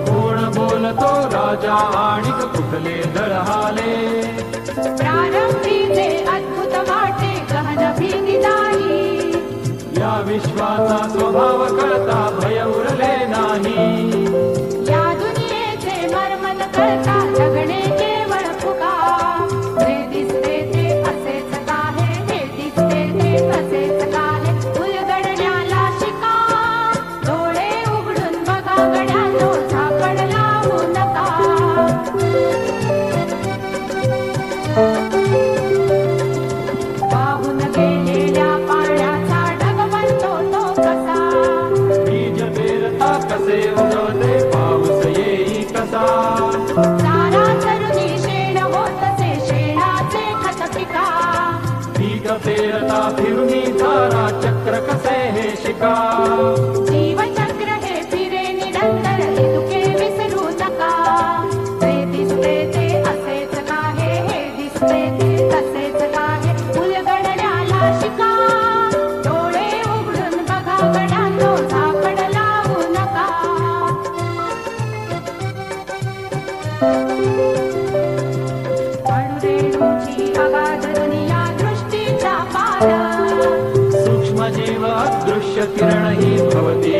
कोण बोलतो राजा आणिक कुठले दळहाले प्रारंभीचे अद्भुत वाटे गहन भीती नाही या विश्वाचा स्वभाव कळता भय उरले नाही या दुनियेचे मर्म न कळता जगणे केवळ फुका हे दिसते ते असेच काहे हे दिसते ते असेच काहे उलगडण्याला शिका डोळे उघडून बघा गड्यानो झाकण लावू नका वाहून गेलेल्या पाण्याचा ढग बनतो तो कसा बीज पेरता कसे उगवते पाऊस येई कसा सारा तरुणी शेण होतसे शेणाचे खत पिका पीक पेरता फिरुनी धारा चक्र कसे हे शिका जीवचक्र हे फिरे निरंतर इतके विसरू नका हे दिसते ते असेच काहे हे दिसते ते तसेच काहे उलगडण्याला शिका डोळे उघडून बघा गड्यानो झाकण लावू नका अणुरेणूची अगाध दुनिया दृष्टीचा पार सूक्ष्म जीव अदृश्य किरण ही भवती